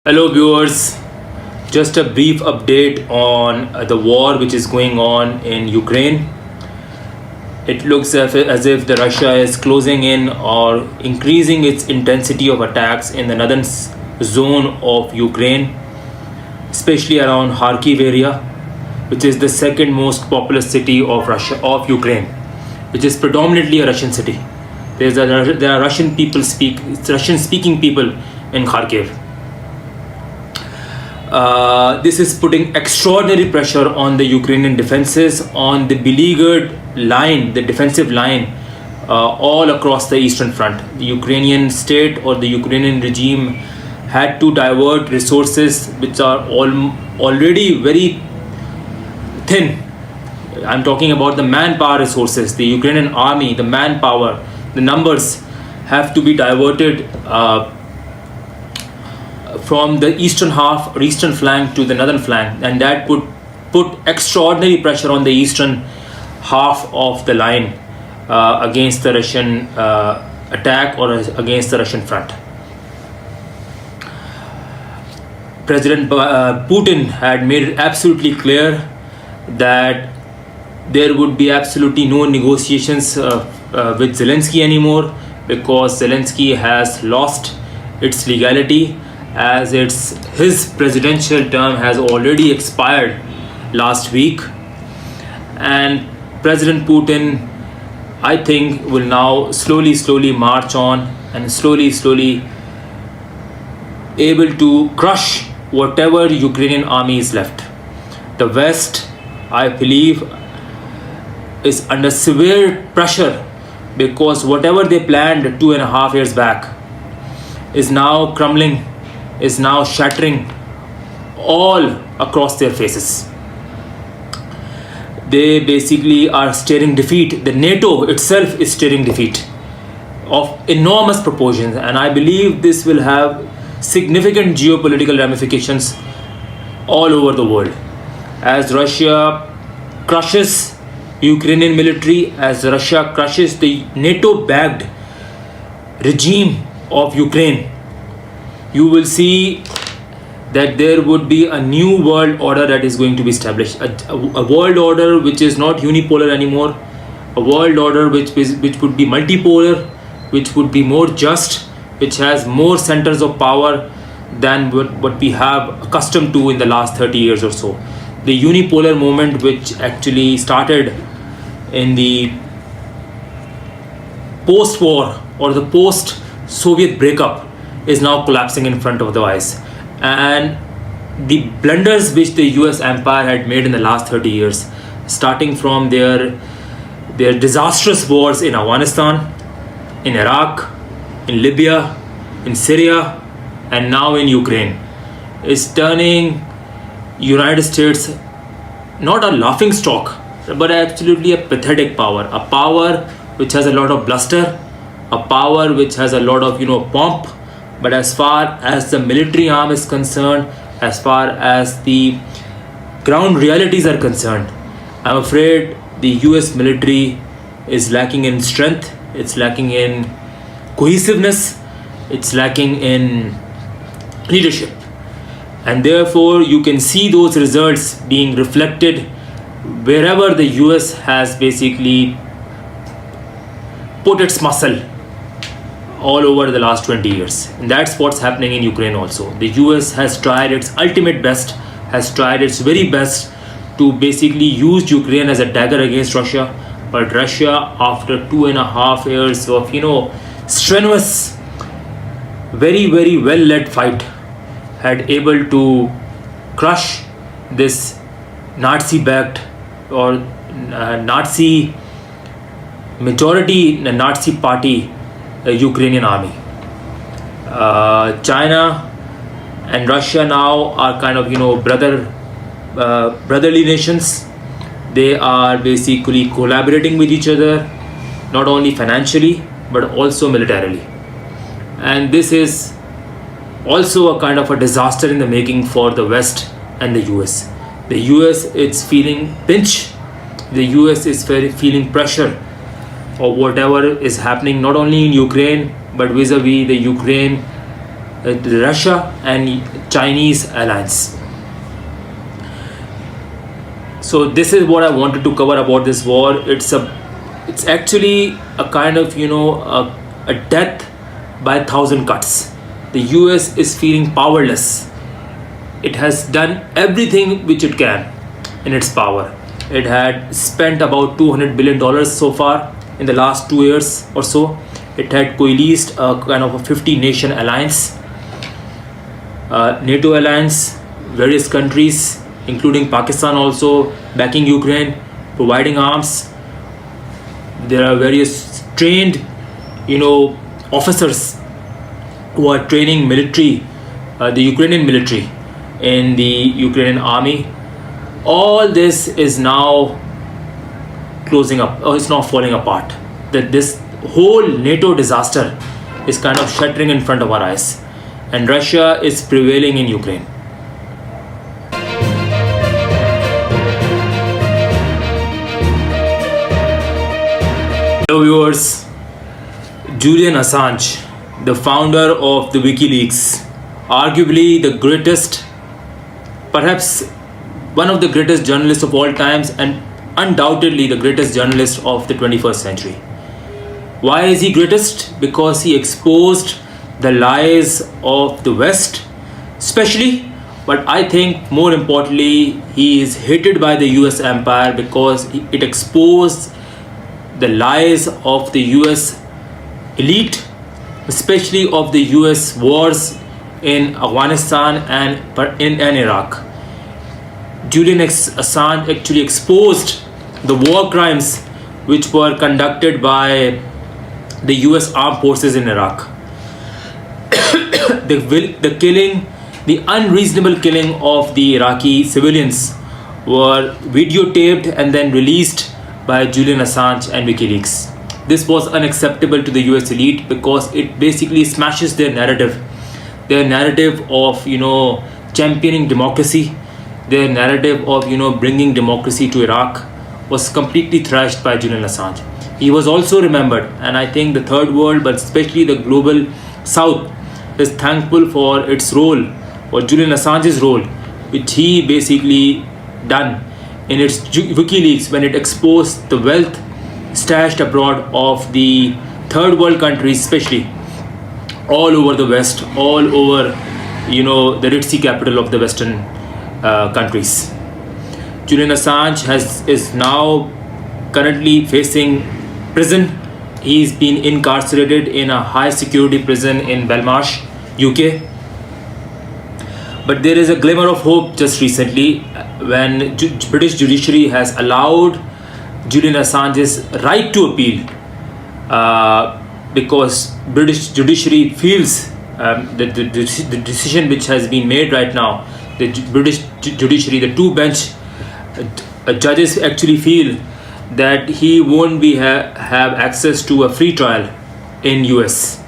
Hello viewers, just a brief update on the war which is going on in Ukraine. It looks as if the Russia is closing in or increasing its intensity of attacks in the northern zone of Ukraine, especially around Kharkiv area, which is the second most populous city of Ukraine, which is predominantly a Russian city. There are Russian speaking people in Kharkiv. This is putting extraordinary pressure on the Ukrainian defenses, on the beleaguered line, the defensive line, all across the eastern front. The Ukrainian state or the Ukrainian regime had to divert resources which are already very thin. I'm talking about the manpower resources, the Ukrainian army, the manpower, the numbers have to be diverted from the eastern half or eastern flank to the northern flank, and that put extraordinary pressure on the eastern half of the line against the Russian attack or against the Russian front. President Putin had made it absolutely clear that there would be absolutely no negotiations with Zelensky anymore, because Zelensky has lost its legality, as his presidential term has already expired last week, and President Putin, I think, will now slowly march on and slowly able to crush whatever Ukrainian army is left. The West, I believe, is under severe pressure, because whatever they planned 2.5 years back is now crumbling, is now shattering all across their faces. They basically are staring defeat. The NATO itself is staring defeat of enormous proportions, and I believe this will have significant geopolitical ramifications all over the world. As Russia crushes Ukrainian military, as Russia crushes the NATO-backed regime of Ukraine, you will see that there would be a new world order that is going to be established. A world order which is not unipolar anymore, a world order which would be multipolar, which would be more just, which has more centers of power than what we have accustomed to in the last 30 years or so. The unipolar movement, which actually started in the post-war or the post-Soviet breakup, is now collapsing in front of the eyes. And the blunders which the US empire had made in the last 30 years, starting from their disastrous wars in Afghanistan, in Iraq, in Libya, in Syria, and now in Ukraine, is turning United States not a laughing stock, but absolutely a pathetic power. A power which has a lot of bluster, a power which has a lot of pomp. But as far as the military arm is concerned, as far as the ground realities are concerned, I'm afraid the US military is lacking in strength, it's lacking in cohesiveness, it's lacking in leadership. And therefore, you can see those results being reflected wherever the US has basically put its muscle all over the last 20 years. And that's what's happening in Ukraine also. The US has tried its ultimate best, has tried its very best to basically use Ukraine as a dagger against Russia. But Russia, after 2.5 years of, strenuous, very well-led fight, had able to crush this Nazi-backed or Nazi majority Nazi party Ukrainian army. China and Russia now are kind of brotherly nations. They are basically collaborating with each other, not only financially but also militarily. And this is also a kind of a disaster in the making for the West and the US. The US is feeling pinch. The US is feeling pressure of whatever is happening not only in Ukraine but vis-a-vis the Ukraine the Russia and Chinese alliance. So this is what I wanted to cover about this war. It's actually a kind of a death by 1,000 cuts. The US is feeling powerless. It has done everything which it can in its power. It had spent about $200 billion so far in the last 2 years or so. It had coalesced a kind of a 50 nation alliance, NATO alliance, various countries including Pakistan also backing Ukraine, providing arms. There are various trained officers who are training military, the Ukrainian military in the Ukrainian army. All this is now closing up, or it's now falling apart. That this whole NATO disaster is kind of shattering in front of our eyes, and Russia is prevailing in Ukraine. Hello viewers. Julian Assange, the founder of the WikiLeaks, arguably the greatest, perhaps one of the greatest journalists of all times, and undoubtedly the greatest journalist of the 21st century. Why is he greatest? Because he exposed the lies of the West, especially, but I think more importantly, he is hated by the US empire because it exposed the lies of the US elite, especially of the US wars in Afghanistan and in Iraq. Julian Assange actually exposed the war crimes which were conducted by the US armed forces in Iraq. The killing, the unreasonable killing of the Iraqi civilians were videotaped and then released by Julian Assange and WikiLeaks. This was unacceptable to the US elite because it basically smashes their narrative of championing democracy. Their narrative of bringing democracy to Iraq was completely thrashed by Julian Assange. He was also remembered, and I think the third world, but especially the global south, is thankful for its role, or Julian Assange's role, which he basically done in its WikiLeaks when it exposed the wealth stashed abroad of the third world countries, especially all over the West, all over the Red Sea capital of the Western countries. Julian Assange is now currently facing prison. He's been incarcerated in a high security prison in Belmarsh, UK. But there is a glimmer of hope just recently when British judiciary has allowed Julian Assange's right to appeal because British judiciary feels that the decision which has been made right now, the British judiciary, the two bench judges actually feel that he won't have access to a free trial in US.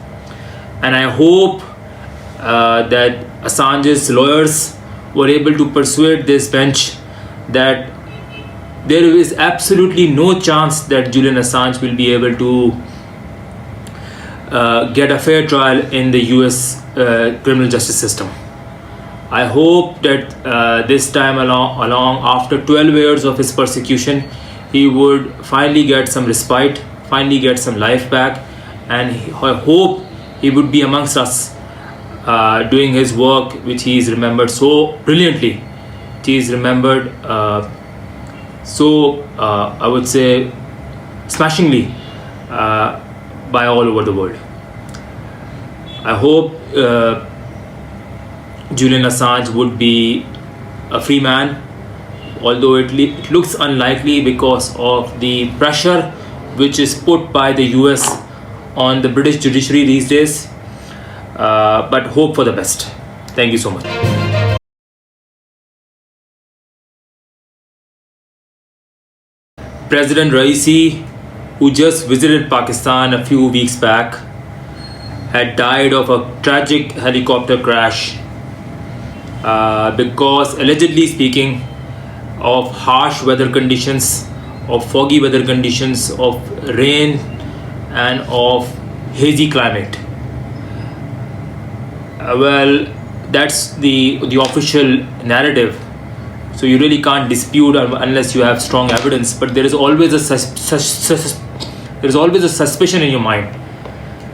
And I hope that Assange's lawyers were able to persuade this bench that there is absolutely no chance that Julian Assange will be able to get a fair trial in the US criminal justice system. I hope that this time along, after 12 years of his persecution, he would finally get some respite, finally get some life back, and I hope he would be amongst us doing his work, which he is remembered so brilliantly. He is remembered I would say smashingly by all over the world. I hope Julian Assange would be a free man, although it looks unlikely because of the pressure which is put by the US on the British judiciary these days. But hope for the best. Thank you so much. President Raisi, who just visited Pakistan a few weeks back, had died of a tragic helicopter crash because, allegedly speaking, of harsh weather conditions, of foggy weather conditions, of rain and of hazy climate. Well, that's the official narrative. So you really can't dispute unless you have strong evidence. But there is always there is always a suspicion in your mind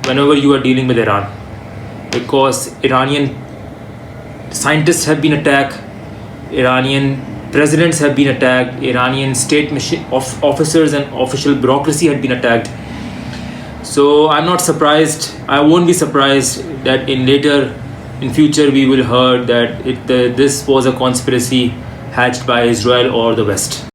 whenever you are dealing with Iran, because Iranian scientists have been attacked, Iranian presidents have been attacked, Iranian state officers and official bureaucracy had been attacked. So I'm not surprised. I won't be surprised that in future we will hear that this was a conspiracy hatched by Israel or the West.